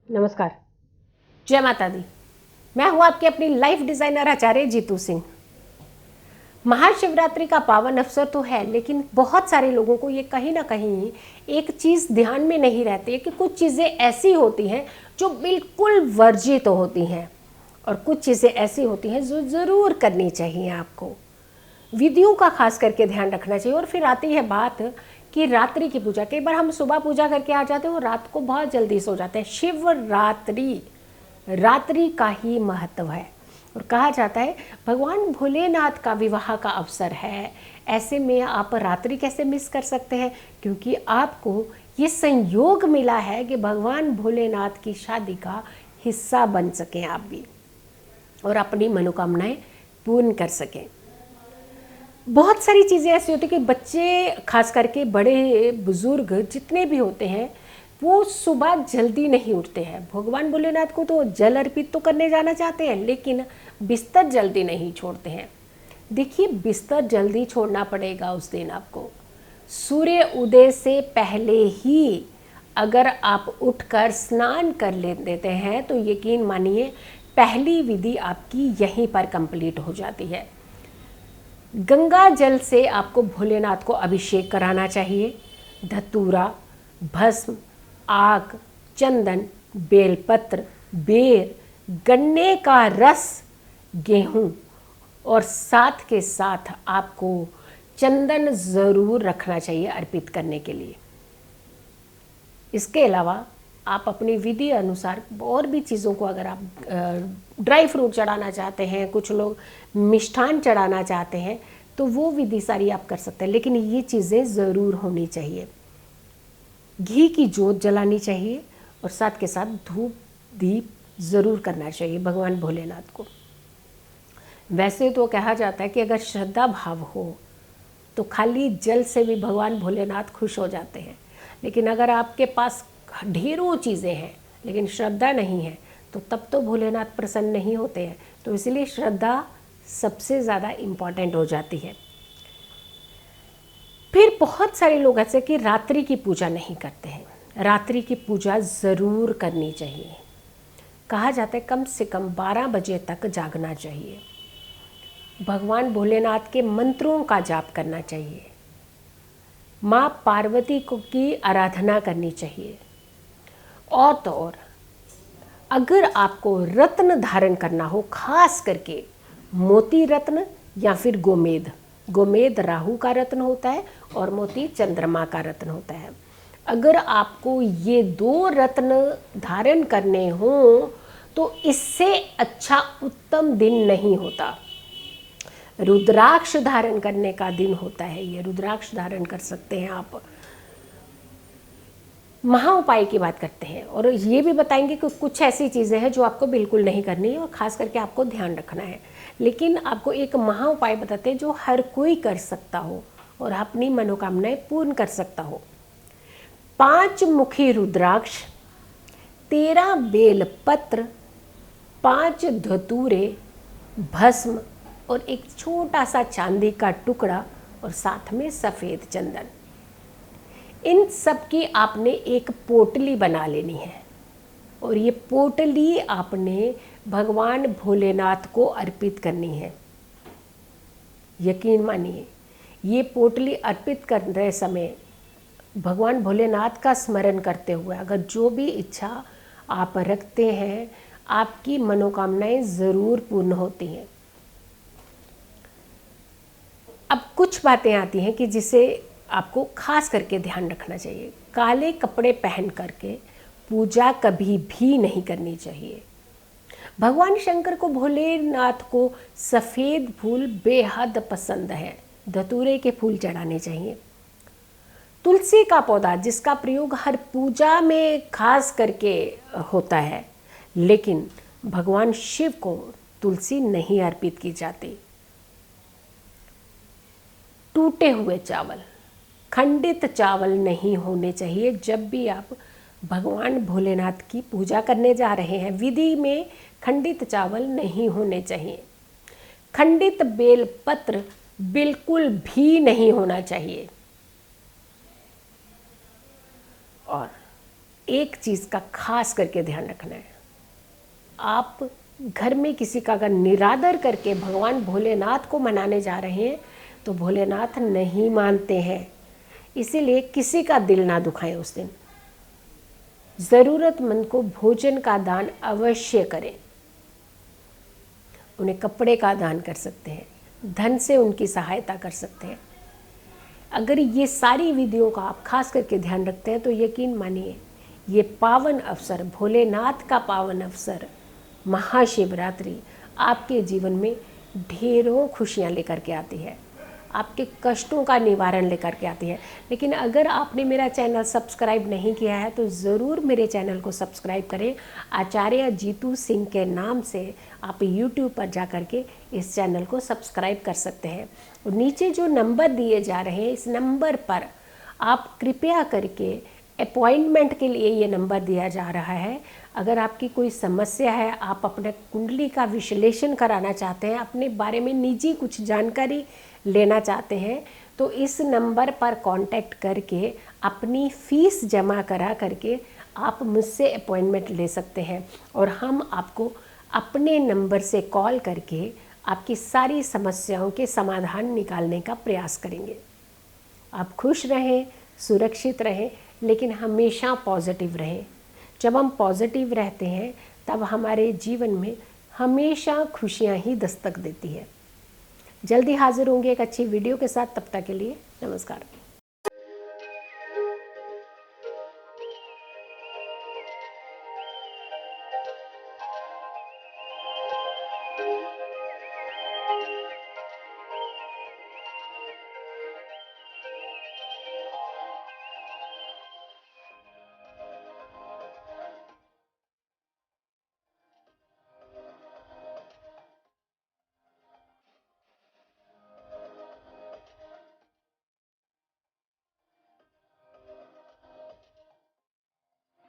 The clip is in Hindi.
नमस्कार। जय माता दी। मैं हूँ आपकी अपनी लाइफ डिज़ाइनर आचार्य जीतू सिंह। महाशिवरात्रि का पावन अवसर तो है, लेकिन बहुत सारे लोगों को ये कहीं ना कहीं एक चीज़ ध्यान में नहीं रहती है कि कुछ चीज़ें ऐसी होती हैं जो बिल्कुल वर्जित होती हैं और कुछ चीज़ें ऐसी होती हैं जो ज़रूर करनी चाहिए। आपको विधियों का खास करके ध्यान रखना चाहिए। और फिर आती है बात कि रात्रि की पूजा। कई बार हम सुबह पूजा करके आ जाते हैं और रात को बहुत जल्दी सो जाते हैं। शिवरात्रि, रात्रि का ही महत्व है और कहा जाता है भगवान भोलेनाथ का विवाह का अवसर है। ऐसे में आप रात्रि कैसे मिस कर सकते हैं, क्योंकि आपको ये संयोग मिला है कि भगवान भोलेनाथ की शादी का हिस्सा बन सकें आप भी और अपनी मनोकामनाएं पूर्ण कर सकें। बहुत सारी चीज़ें ऐसी होती कि बच्चे, खास करके बड़े बुजुर्ग जितने भी होते हैं, वो सुबह जल्दी नहीं उठते हैं। भगवान भोलेनाथ को तो जल अर्पित तो करने जाना चाहते हैं, लेकिन बिस्तर जल्दी नहीं छोड़ते हैं। देखिए, बिस्तर जल्दी छोड़ना पड़ेगा उस दिन आपको। सूर्य उदय से पहले ही अगर आप उठकर स्नान कर लेते हैं तो यकीन मानिए पहली विधि आपकी यहीं पर कंप्लीट हो जाती है। गंगा जल से आपको भोलेनाथ को अभिषेक कराना चाहिए। धतूरा, भस्म, आग, चंदन, बेलपत्र, बेर, गन्ने का रस, गेहूं और साथ के साथ आपको चंदन ज़रूर रखना चाहिए अर्पित करने के लिए। इसके अलावा आप अपनी विधि अनुसार और भी चीज़ों को, अगर आप ड्राई फ्रूट चढ़ाना चाहते हैं, कुछ लोग मिष्ठान चढ़ाना चाहते हैं, तो वो विधि सारी आप कर सकते हैं। लेकिन ये चीज़ें ज़रूर होनी चाहिए। घी की जोत जलानी चाहिए और साथ के साथ धूप दीप ज़रूर करना चाहिए भगवान भोलेनाथ को। वैसे तो कहा जाता है कि अगर श्रद्धा भाव हो तो खाली जल से भी भगवान भोलेनाथ खुश हो जाते हैं। लेकिन अगर आपके पास ढेरों चीज़ें हैं लेकिन श्रद्धा नहीं है तो तब तो भोलेनाथ प्रसन्न नहीं होते हैं। तो इसलिए श्रद्धा सबसे ज़्यादा इम्पॉर्टेंट हो जाती है। फिर बहुत सारे लोग ऐसे कि रात्रि की पूजा नहीं करते हैं। रात्रि की पूजा ज़रूर करनी चाहिए। कहा जाता है कम से कम 12 बजे तक जागना चाहिए। भगवान भोलेनाथ के मंत्रों का जाप करना चाहिए। माँ पार्वती को की आराधना करनी चाहिए। और तो और अगर आपको रत्न धारण करना हो, खास करके मोती रत्न या फिर गोमेद, गोमेद राहु का रत्न होता है और मोती चंद्रमा का रत्न होता है। अगर आपको ये 2 रत्न धारण करने हों तो इससे अच्छा उत्तम दिन नहीं होता। रुद्राक्ष धारण करने का दिन होता है। ये रुद्राक्ष धारण कर सकते हैं आप। महा उपाय की बात करते हैं और ये भी बताएंगे कि कुछ ऐसी चीज़ें हैं जो आपको बिल्कुल नहीं करनी है और ख़ास करके आपको ध्यान रखना है। लेकिन आपको एक महा उपाय बताते हैं जो हर कोई कर सकता हो और अपनी मनोकामनाएं पूर्ण कर सकता हो। 5 मुखी रुद्राक्ष, 13 बेल पत्र, 5 धतूरे, भस्म और एक छोटा सा चांदी का टुकड़ा और साथ में सफ़ेद चंदन। इन सब की आपने एक पोटली बना लेनी है और ये पोटली आपने भगवान भोलेनाथ को अर्पित करनी है। यकीन मानिए, ये पोटली अर्पित करते समय भगवान भोलेनाथ का स्मरण करते हुए अगर जो भी इच्छा आप रखते हैं, आपकी मनोकामनाएं ज़रूर पूर्ण होती हैं। अब कुछ बातें आती हैं कि जिसे आपको खास करके ध्यान रखना चाहिए। काले कपड़े पहन करके पूजा कभी भी नहीं करनी चाहिए। भगवान शंकर को, भोलेनाथ को सफ़ेद फूल बेहद पसंद है। धतूरे के फूल चढ़ाने चाहिए। तुलसी का पौधा जिसका प्रयोग हर पूजा में खास करके होता है, लेकिन भगवान शिव को तुलसी नहीं अर्पित की जाती। टूटे हुए चावल, खंडित चावल नहीं होने चाहिए। जब भी आप भगवान भोलेनाथ की पूजा करने जा रहे हैं, विधि में खंडित चावल नहीं होने चाहिए। खंडित बेल पत्र बिल्कुल भी नहीं होना चाहिए। और एक चीज़ का खास करके ध्यान रखना है, आप घर में किसी का अगर निरादर करके भगवान भोलेनाथ को मनाने जा रहे हैं तो भोलेनाथ नहीं मानते हैं। इसीलिए किसी का दिल ना दुखाएं उस दिन। ज़रूरतमंद को भोजन का दान अवश्य करें। उन्हें कपड़े का दान कर सकते हैं, धन से उनकी सहायता कर सकते हैं। अगर ये सारी विधियों का आप खास करके ध्यान रखते हैं तो यकीन मानिए ये पावन अवसर, भोलेनाथ का पावन अवसर महाशिवरात्रि आपके जीवन में ढेरों खुशियाँ लेकर के आती है, आपके कष्टों का निवारण लेकर के आती है। लेकिन अगर आपने मेरा चैनल सब्सक्राइब नहीं किया है तो ज़रूर मेरे चैनल को सब्सक्राइब करें। आचार्य जीतू सिंह के नाम से आप यूट्यूब पर जा कर के इस चैनल को सब्सक्राइब कर सकते हैं। और नीचे जो नंबर दिए जा रहे हैं इस नंबर पर आप कृपया करके अपॉइंटमेंट के लिए ये नंबर दिया जा रहा है। अगर आपकी कोई समस्या है, आप अपने कुंडली का विश्लेषण कराना चाहते हैं, अपने बारे में निजी कुछ जानकारी लेना चाहते हैं तो इस नंबर पर कांटेक्ट करके अपनी फ़ीस जमा करा करके आप मुझसे अपॉइंटमेंट ले सकते हैं और हम आपको अपने नंबर से कॉल करके आपकी सारी समस्याओं के समाधान निकालने का प्रयास करेंगे। आप खुश रहें, सुरक्षित रहें, लेकिन हमेशा पॉजिटिव रहें। जब हम पॉजिटिव रहते हैं तब हमारे जीवन में हमेशा खुशियाँ ही दस्तक देती है। जल्दी हाजिर होंगे एक अच्छी वीडियो के साथ। तब तक के लिए नमस्कार।